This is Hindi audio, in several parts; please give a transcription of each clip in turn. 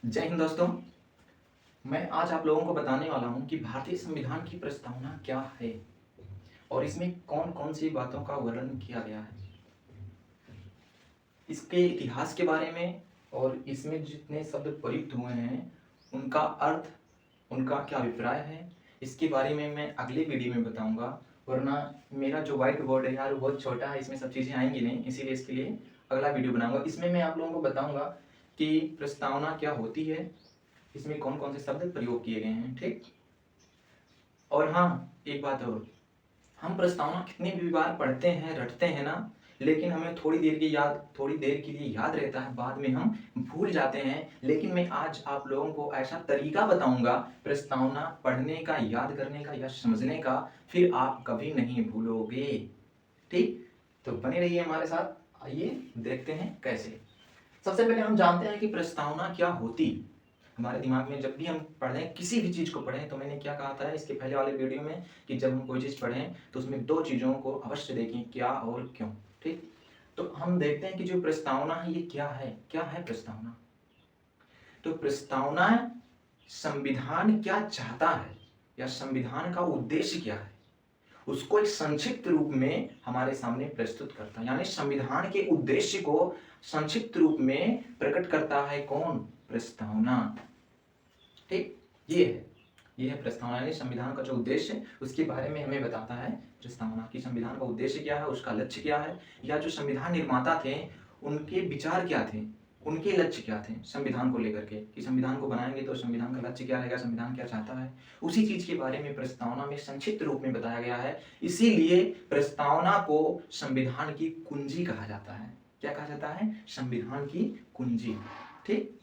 जय हिंद दोस्तों। मैं आज आप लोगों को बताने वाला हूं कि भारतीय संविधान की प्रस्तावना क्या है और इसमें कौन कौन सी बातों का वर्णन किया गया है, इसके इतिहास के बारे में और इसमें जितने शब्द प्रयुक्त हुए हैं उनका अर्थ, उनका क्या अभिप्राय है, इसके बारे में मैं अगले वीडियो में बताऊंगा। वरना मेरा जो व्हाइट बोर्ड है यार बहुत छोटा है, इसमें सब चीज़ें आएंगी नहीं, इसीलिए इसके लिए अगला वीडियो बनाऊंगा। इसमें मैं आप लोगों को बताऊंगा कि प्रस्तावना क्या होती है, इसमें कौन कौन से शब्द प्रयोग किए गए हैं, ठीक। और हाँ, एक बात और, हम प्रस्तावना कितनी भी बार पढ़ते हैं रटते हैं ना, लेकिन हमें थोड़ी देर के लिए याद रहता है, बाद में हम भूल जाते हैं। लेकिन मैं आज आप लोगों को ऐसा तरीका बताऊंगा प्रस्तावना पढ़ने का, याद करने का या समझने का, फिर आप कभी नहीं भूलोगे, ठीक। तो बने रहिए हमारे साथ। आइए देखते हैं कैसे। सबसे पहले हम जानते हैं कि प्रस्तावना क्या होती। हमारे दिमाग में जब भी हम पढ़ें, किसी भी चीज़ को पढ़ें, तो मैंने क्या कहा था इसके पहले वाले वीडियो में कि जब हम कोई चीज़ पढ़ें तो उसमें दो चीज़ों को अवश्य देखें, क्या और क्यों, ठीक। तो हम देखते हैं कि जो प्रस्तावना है ये क्या है प्रस्तावना। तो प्रस्तावना संविधान क्या चाहता है या संविधान का उद्देश्य क्या है, उसको एक संक्षिप्त रूप में हमारे सामने प्रस्तुत करता है। यानी संविधान के उद्देश्य को संक्षिप्त रूप में प्रकट करता है कौन? प्रस्तावना, ठीक। ये है प्रस्तावना, यानी संविधान का जो उद्देश्य है उसके बारे में हमें बताता है प्रस्तावना कि संविधान का उद्देश्य क्या है, उसका लक्ष्य क्या है, या जो संविधान निर्माता थे उनके विचार क्या थे, उनके लक्ष्य क्या थे संविधान को लेकर के, कि संविधान को बनाएंगे तो संविधान का लक्ष्य क्या रहेगा, संविधान क्या चाहता है, उसी चीज के बारे में प्रस्तावना में संक्षिप्त रूप में बताया गया है। इसीलिए प्रस्तावना को संविधान की कुंजी कहा जाता है। क्या कहा जाता है? संविधान की कुंजी, ठीक।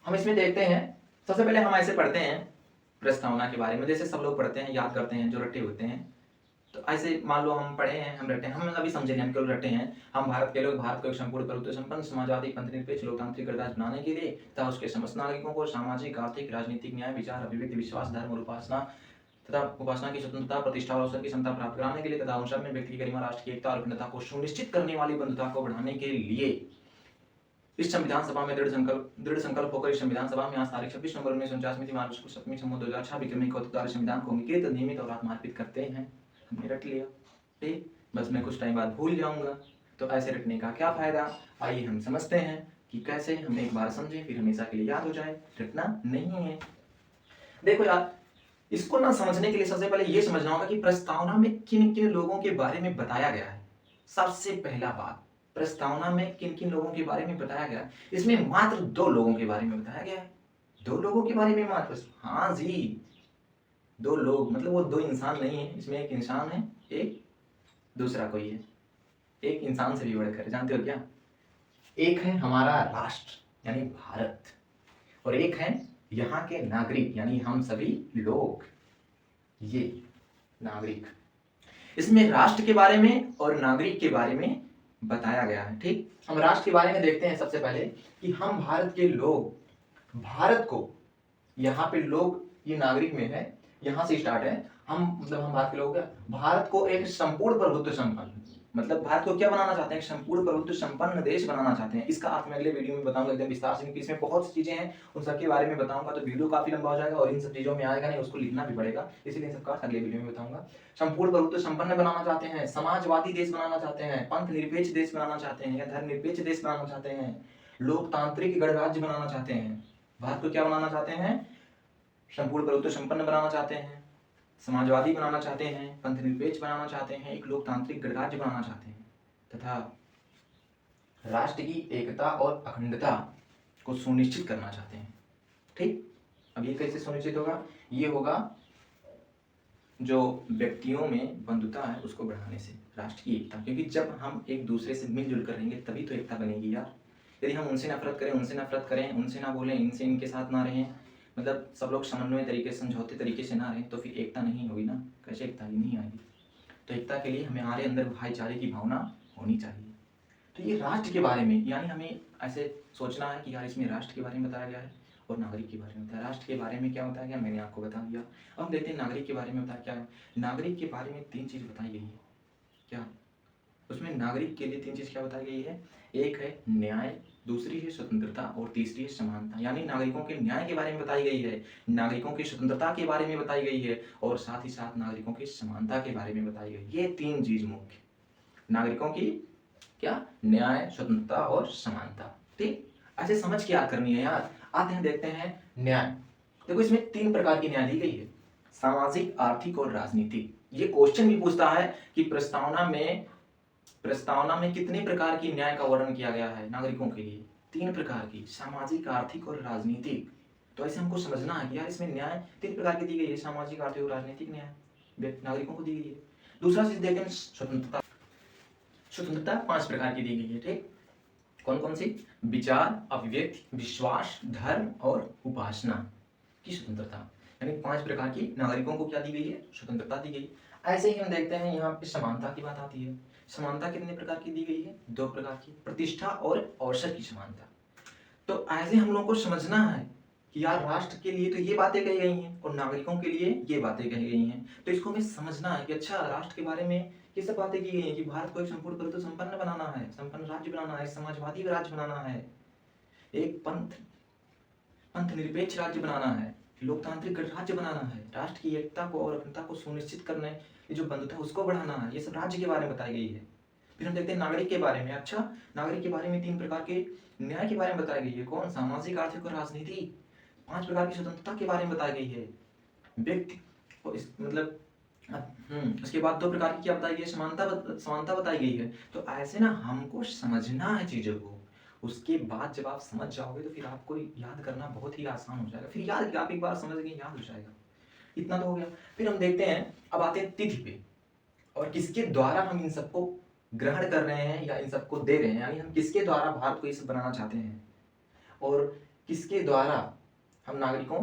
हम इसमें देखते हैं, सबसे पहले हम ऐसे पढ़ते हैं प्रस्तावना के बारे में, जैसे सब लोग पढ़ते हैं, याद करते हैं, जो रटे होते हैं। तो ऐसे मान लो हम पढ़े हैं, हम रटे हैं, हम अभी समझे नहीं, हम केवल रटे हैं। हम भारत के लोग भारत को एक संपूर्ण प्रभुत्व संपन्न समाजवादी पंथ निरपेक्ष लोकतांत्रिक गणराज्य बनाने के लिए तथा उसके समस्त नागरिकों को सामाजिक, आर्थिक, राजनीतिक न्याय, विचार, अभिव्यक्ति, विश्वास, धर्म और उपासना तथा उपासना की स्वतंत्रता, प्रतिष्ठा और अवसर की क्षमता प्राप्त कराने के लिए तथा उन सब में व्यक्ति की गरिमा, राष्ट्र की एकता और अखंडता को सुनिश्चित करने वाली बंधुता को बढ़ाने के लिए इस संविधान सभा में दृढ़ संकल्प होकर इस संविधान सभा में आज तारीख 26 नवंबर 1949 मार्च को 7वीं संवत 2006 विक्रमी को द्वारा संविधान को अंगीकृत, नियमित और आत्मार्पित करते हैं। हमने रट लिया, ठीक। बस मैं कुछ टाइम बाद भूल जाऊंगा, तो ऐसे रटने का क्या फायदा। आइए हम समझते हैं कि कैसे हम एक बार समझें फिर हमेशा के लिए याद हो जाए, रटना नहीं है। देखो यार, इसको ना समझने के लिए सबसे पहले ये समझना होगा कि प्रस्तावना में किन किन लोगों के बारे में बताया गया है। सबसे पहला बात, प्रस्तावना में किन किन लोगों के बारे में बताया गया है। इसमें मात्र दो लोगों के बारे में बताया गया है। दो लोगों के बारे में मात्र, हाँ जी, दो लोग, मतलब वो दो इंसान नहीं है, इसमें एक इंसान है, एक दूसरा कोई है। एक इंसान से भी बढ़कर, जानते हो क्या? एक है हमारा राष्ट्र यानी भारत, और एक है यहाँ के नागरिक यानी हम सभी लोग, ये नागरिक। इसमें राष्ट्र के बारे में और नागरिक के बारे में बताया गया है, ठीक। हम राष्ट्र के बारे में देखते हैं सबसे पहले कि हम भारत के लोग, भारत को, यहाँ पे लोग ये नागरिक में है, यहाँ से स्टार्ट है। हम मतलब हम भारत के लोग हैं, भारत को एक संपूर्ण प्रभुत्व संपन्न, मतलब भारत को क्या बनाना चाहते हैं? संपूर्ण प्रभुत्व संपन्न देश बनाना चाहते हैं। इसका अर्थ मैं अगले वीडियो में बताऊंगा एकदम विस्तार से, क्योंकि इसमें बहुत सी चीजें हैं, उन सबके बारे में बताऊंगा तो वीडियो काफी लंबा हो जाएगा और इन सब चीजों में आएगा नहीं, उसको लिखना भी पड़ेगा, इसलिए सबका अगले वीडियो में बताऊंगा। संपूर्ण प्रभुत्व संपन्न बनाना चाहते हैं, समाजवादी देश बनाना चाहते हैं, पंथ निरपेक्ष देश बनाना चाहते हैं या धर्म निरपेक्ष देश बनाना चाहते हैं, लोकतांत्रिक गणराज्य बनाना चाहते हैं। भारत को क्या बनाना चाहते हैं? संपूर्ण प्रभुत्व संपन्न बनाना चाहते हैं, समाजवादी बनाना चाहते हैं, पंथ निरपेक्ष बनाना चाहते हैं, एक लोकतांत्रिक गणराज्य बनाना चाहते हैं तथा राष्ट्र की एकता और अखंडता को सुनिश्चित करना चाहते हैं, ठीक। अब ये कैसे सुनिश्चित होगा? ये होगा जो व्यक्तियों में बंधुता है उसको बढ़ाने से, राष्ट्र की एकता, क्योंकि जब हम एक दूसरे से मिलजुल कर रहेंगे तभी तो एकता बनेगी यार। यदि हम उनसे नफरत करें, उनसे ना बोलें, इनसे इनके साथ ना रहें, मतलब सब लोग समन्वय तरीके से, समझौते तरीके से ना रहें, तो फिर एकता नहीं होगी ना, कैसे एकता ही नहीं आएगी। तो एकता के लिए हमारे अंदर भाईचारे की भावना होनी चाहिए। तो ये राष्ट्र के बारे में, यानी हमें ऐसे सोचना है कि यार इसमें राष्ट्र के बारे में बताया गया है और नागरिक के बारे में बताया। राष्ट्र के बारे में क्या बताया गया मैंने आपको बता दिया। अब हम देखते हैं नागरिक के बारे में बताया क्या है। नागरिक के बारे में तीन चीज बताई गई है। क्या? उसमें नागरिक के लिए तीन चीज क्या बताई गई है, एक है न्याय, दूसरी है स्वतंत्रता और तीसरी है समानता। यानी नागरिकों के न्याय के बारे में बताई गई है, नागरिकों की स्वतंत्रता के बारे में बताई गई है और साथ ही साथ नागरिकों की समानता के बारे में बताई गई। ये तीन चीज मुख्य, नागरिकों की क्या, न्याय, स्वतंत्रता और समानता। ठीक, ऐसे समझ के याद करनी है यार। आते हैं देखते हैं न्याय। देखो इसमें तीन प्रकार की न्याय दी गई है, सामाजिक, आर्थिक और राजनीतिक। ये क्वेश्चन भी पूछता है कि प्रस्तावना में कितने प्रकार की न्याय का वर्णन किया गया है नागरिकों के लिए, तीन प्रकार की, सामाजिक, आर्थिक और राजनीतिक। तो ऐसे हमको समझना है कि यार इसमें न्याय तीन प्रकार की दी गई है, सामाजिक, आर्थिक और राजनीतिक न्याय नागरिकों को दी गई है। दूसरा चीज देखते हैं स्वतंत्रता। स्वतंत्रता पांच प्रकार की दी गई है। ठीक, कौन कौन सी, विचार, अभिव्यक्ति, विश्वास, धर्म और उपासना की स्वतंत्रता। यानी पांच प्रकार की नागरिकों को क्या दी गई है, स्वतंत्रता दी गई। ऐसे ही हम देखते हैं यहाँ पे समानता की बात आती है। समानता कितने प्रकार की दी गई है, दो प्रकार की, प्रतिष्ठा और अवसर की समानता। तो ऐसे हम लोग को समझना है कि यार राष्ट्र के लिए तो ये बातें कही गई हैं और नागरिकों के लिए ये बातें कही गई हैं। तो इसको हमें समझना है कि अच्छा राष्ट्र के बारे में ये सब बातें की गई हैं कि भारत को एक संपूर्ण परंतु संपन्न बनाना है, संपन्न राज्य बनाना है, समाजवादी राज्य बनाना है, एक पंथ निरपेक्ष राज्य बनाना है, लोकतांत्रिक राज्य बनाना है, राष्ट्र की एकता को और अखंडता को सुनिश्चित करने की जो बंधुता है उसको बढ़ाना है। ये सब राज्य के बारे में बताई गई है। फिर हम देखते हैं नागरिक के बारे में। अच्छा, नागरिक के बारे में तीन प्रकार के न्याय के बारे में बताई गई है, कौन, सामाजिक, आर्थिक और राजनीतिक। पांच प्रकार की स्वतंत्रता के बारे में बताई गई है, व्यक्ति मतलब उसके बाद दो प्रकार की क्या बताई गई है, समानता बताई गई है। तो ऐसे ना हमको समझना है चीजों को, उसके बाद जब आप समझ जाओगे तो फिर आपको याद करना बहुत ही आसान हो जाएगा। फिर याद, आप एक बार समझ गए याद हो जाएगा। इतना तो हो गया। फिर हम देखते हैं, अब आते हैं तिथि पे, और किसके द्वारा हम इन सबको ग्रहण कर रहे हैं या इन सबको दे रहे हैं, यानी हम किसके द्वारा भारत को ये सब बनाना चाहते हैं और किसके द्वारा हम नागरिकों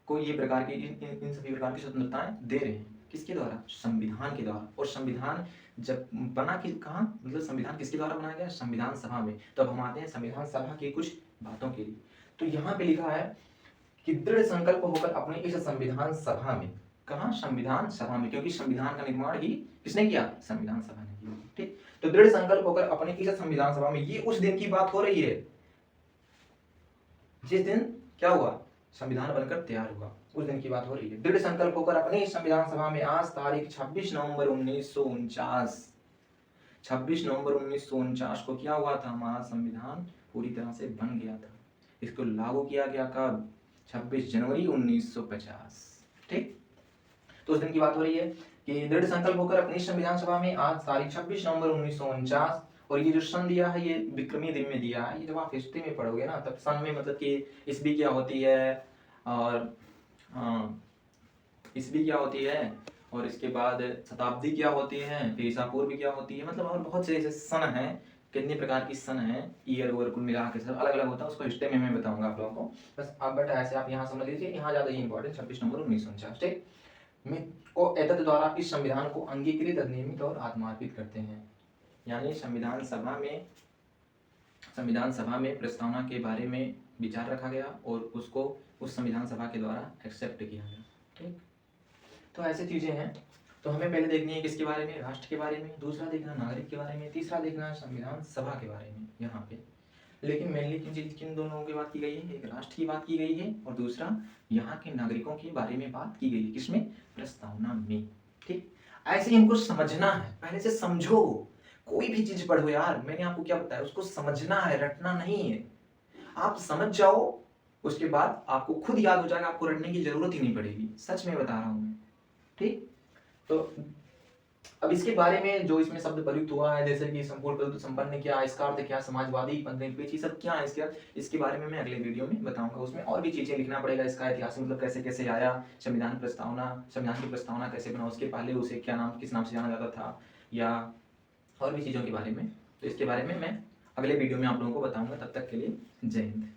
को ये प्रकार की इन सभी प्रकार की स्वतंत्रताएं दे रहे हैं, किसके द्वारा, संविधान के द्वारा। और संविधान जब बना कि कहाँ, मतलब संविधान किसके द्वारा बनाया गया, संविधान सभा में। तो अब हम आते हैं संविधान सभा की कुछ बातों के लिए। तो यहाँ पे लिखा है कि दृढ़ संकल्प होकर अपने इस संविधान सभा में, कहाँ, संविधान सभा में, क्योंकि संविधान का निर्माण ही किसने किया, संविधान सभा ने किया। ठीक, तो दृढ़ संकल्प होकर अपने इस संविधान सभा में, ये उस दिन की बात हो रही है जिस दिन क्या हुआ, संविधान बनकर तैयार हुआ, उस दिन की बात हो रही है। दृढ़ संकल्प होकर अपने संविधान सभा में आज तारीख 26 नवंबर 1949, 26 नवंबर 1949 को क्या हुआ था, हमारा संविधान पूरी तरह से बन गया था। इसको लागू किया गया कब, 26 जनवरी 1950। ठीक, तो उस दिन की बात हो रही है कि दृढ़ संकल्प होकर अपनी संविधान सभा में आज तारीख 26 नवंबर 1949, और ये जो सन दिया है ये विक्रमी दिन में दिया है। ये जब आप हिस्ट्री में पढ़ोगे ना तब सन में मतलब कि ईस्वी क्या होती है और ईस्वी क्या होती है और इसके बाद शताब्दी क्या होती है, फिर ईसा पूर्व क्या होती है, मतलब और बहुत से ऐसे सन हैं, कितने प्रकार की सन है, ईयर और कुल मिला के सब अलग अलग होता है। उसको हिस्ट्री में मैं बताऊंगा आप लोगों को। बस अब बट ऐसे आप यहाँ समझ लीजिए, यहाँ ज्यादा ही इंपॉर्टेंट 26 नवंबर 1949। ठीक, में को एतद द्वारा इस संविधान को अंगीकृत, नियमित और आत्मार्पित करते हैं। यानी संविधान सभा में प्रस्तावना के बारे में विचार रखा गया और उसको उस संविधान सभा के द्वारा एक्सेप्ट किया गया। ठीक, तो ऐसे चीजें हैं। तो हमें पहले देखनी है किसके बारे में, राष्ट्र के बारे में, दूसरा देखना नागरिक के बारे में, तीसरा देखना संविधान सभा के बारे में यहाँ पे। लेकिन मेनली किन दोनों की बात की गई है, एक राष्ट्र की बात की गई है और दूसरा यहाँ के नागरिकों के बारे में बात की गई है, किसमें, प्रस्तावना में। ठीक, ऐसे ही हमको समझना है, पहले से समझो, कोई भी चीज पढ़ो यार, मैंने आपको क्या बताया उसको समझना है, रटना नहीं है। आप समझ जाओ उसके बाद आपको खुद याद हो जाएगा, आपको रटने की जरूरत ही नहीं पड़ेगी, सच में बता रहा हूं मैं। ठीक, तो अब इसके बारे में जो इसमें शब्द प्रयुक्त हुआ है, जैसे कि संपूर्ण प्रभुत्व संपन्न क्या, इसका अर्थ क्या, समाजवादी, पंथनिरपेक्ष, ये सब क्या है, इसके बारे में मैं अगले वीडियो में बताऊंगा। उसमें और भी चीजें लिखना पड़ेगा, इसका इतिहास मतलब कैसे कैसे आया, संविधान की प्रस्तावना कैसे बना, उसके पहले उसे क्या नाम, किस नाम से जाना जाता था, या और भी चीजों के बारे में। तो इसके बारे में मैं अगले वीडियो में आप लोगों को बताऊंगा। तब तक के लिए जय हिंद।